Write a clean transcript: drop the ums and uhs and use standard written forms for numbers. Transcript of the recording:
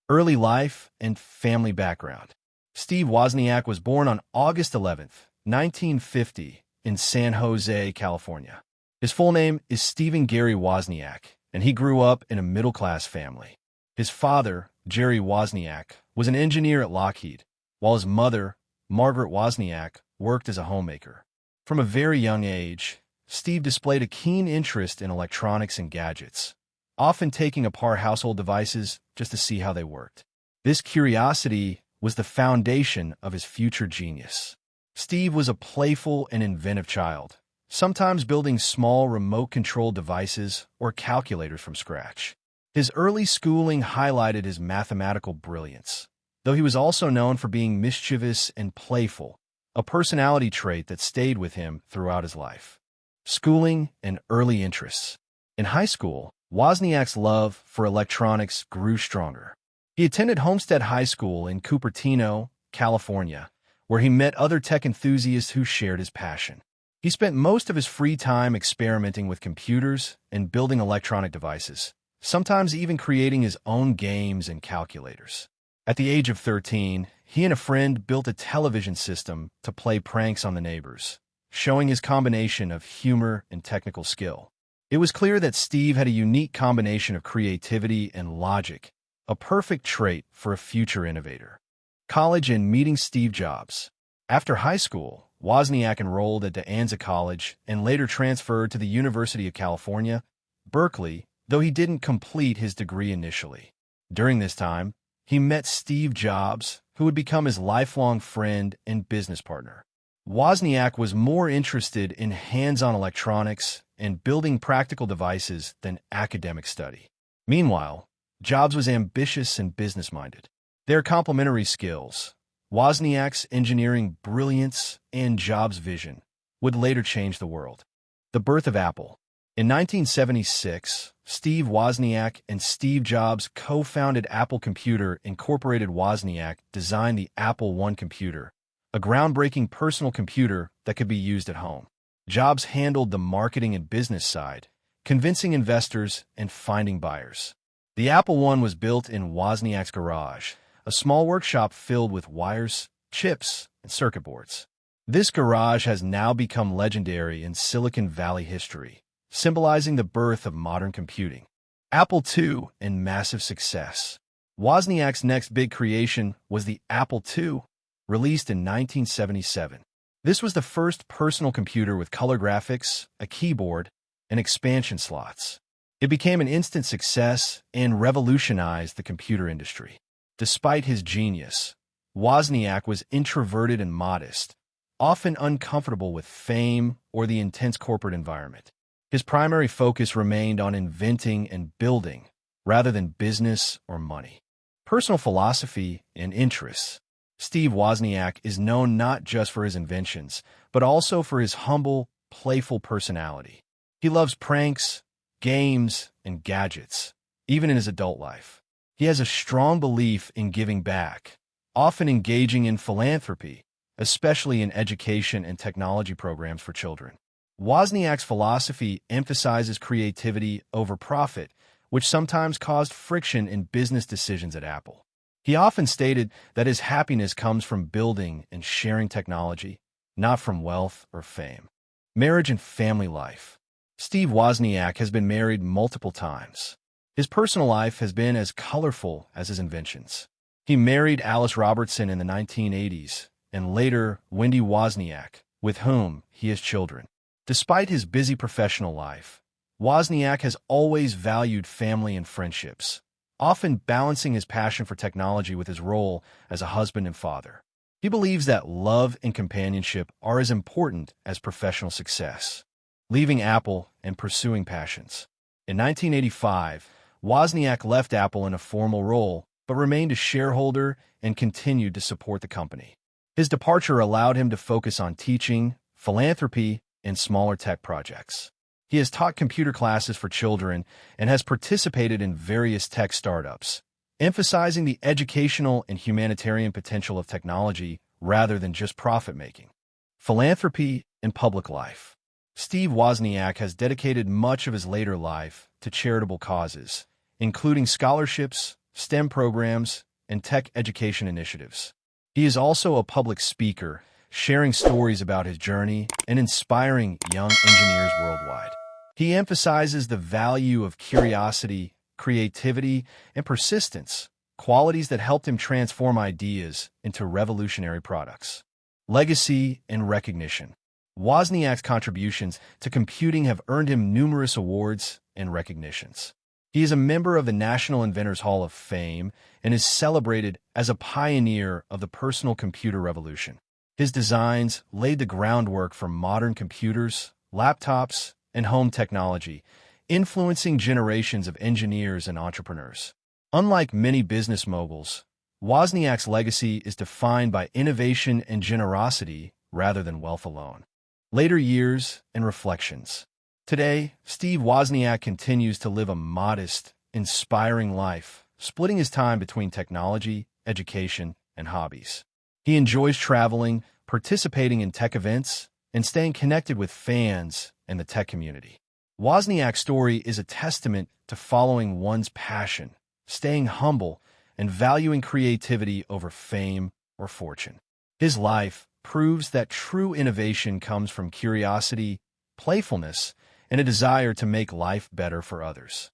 Early life and family background. Steve Wozniak was born on August 11, 1950, in San Jose, California. His full name is Stephen Gary Wozniak, and he grew up in a middle-class family. His father, Jerry Wozniak, was an engineer at Lockheed, while his mother, Margaret Wozniak, worked as a homemaker. From a very young age, Steve displayed a keen interest in electronics and gadgets, often taking apart household devices just to see how they worked. This curiosity was the foundation of his future genius. Steve was a playful and inventive child, sometimes building small remote-controlled devices or calculators from scratch. His early schooling highlighted his mathematical brilliance, though he was also known for being mischievous and playful, a personality trait that stayed with him throughout his life. Schooling and early interests. In high school, Wozniak's love for electronics grew stronger. He attended Homestead High School in Cupertino, California, where he met other tech enthusiasts who shared his passion. He spent most of his free time experimenting with computers and building electronic devices, sometimes even creating his own games and calculators. At the age of 13, he and a friend built a television system to play pranks on the neighbors, showing his combination of humor and technical skill. It was clear that Steve had a unique combination of creativity and logic, a perfect trait for a future innovator. College and meeting Steve Jobs. After high school, Wozniak enrolled at De Anza College and later transferred to the University of California, Berkeley, though he didn't complete his degree initially. During this time, he met Steve Jobs, who would become his lifelong friend and business partner. Wozniak was more interested in hands-on electronics and building practical devices than academic study. Meanwhile, Jobs was ambitious and business-minded. Their complementary skills, Wozniak's engineering brilliance and Jobs' vision, would later change the world. The birth of Apple. In 1976, Steve Wozniak and Steve Jobs co-founded Apple Computer Incorporated. Wozniak designed the Apple I computer, a groundbreaking personal computer that could be used at home. Jobs handled the marketing and business side, convincing investors and finding buyers. The Apple I was built in Wozniak's garage, a small workshop filled with wires, chips, and circuit boards. This garage has now become legendary in Silicon Valley history, symbolizing the birth of modern computing. Apple II and massive success. Wozniak's next big creation was the Apple II, released in 1977. This was the first personal computer with color graphics, a keyboard, and expansion slots. It became an instant success and revolutionized the computer industry. Despite his genius, Wozniak was introverted and modest, often uncomfortable with fame or the intense corporate environment. His primary focus remained on inventing and building, rather than business or money. Personal philosophy and interests. Steve Wozniak is known not just for his inventions, but also for his humble, playful personality. He loves pranks, games, and gadgets, even in his adult life. He has a strong belief in giving back, often engaging in philanthropy, especially in education and technology programs for children. Wozniak's philosophy emphasizes creativity over profit, which sometimes caused friction in business decisions at Apple. He often stated that his happiness comes from building and sharing technology, not from wealth or fame. Marriage and family life. Steve Wozniak has been married multiple times. His personal life has been as colorful as his inventions. He married Alice Robertson in the 1980s, and later Wendy Wozniak, with whom he has children. Despite his busy professional life, Wozniak has always valued family and friendships, often balancing his passion for technology with his role as a husband and father. He believes that love and companionship are as important as professional success. Leaving Apple and pursuing passions. In 1985, Wozniak left Apple in a formal role, but remained a shareholder and continued to support the company. His departure allowed him to focus on teaching, philanthropy, and smaller tech projects. He has taught computer classes for children and has participated in various tech startups, emphasizing the educational and humanitarian potential of technology rather than just profit-making. Philanthropy and public life. Steve Wozniak has dedicated much of his later life to charitable causes, including scholarships, STEM programs, and tech education initiatives. He is also a public speaker, sharing stories about his journey and inspiring young engineers worldwide. He emphasizes the value of curiosity, creativity, and persistence, qualities that helped him transform ideas into revolutionary products. Legacy and recognition. Wozniak's contributions to computing have earned him numerous awards and recognitions. He is a member of the National Inventors Hall of Fame and is celebrated as a pioneer of the personal computer revolution. His designs laid the groundwork for modern computers, laptops, and home technology, influencing generations of engineers and entrepreneurs. Unlike many business moguls, Wozniak's legacy is defined by innovation and generosity rather than wealth alone. Later years and reflections. Today, Steve Wozniak continues to live a modest, inspiring life, splitting his time between technology, education, and hobbies. He enjoys traveling, participating in tech events, and staying connected with fans and the tech community. Wozniak's story is a testament to following one's passion, staying humble, and valuing creativity over fame or fortune. His life proves that true innovation comes from curiosity, playfulness, and a desire to make life better for others.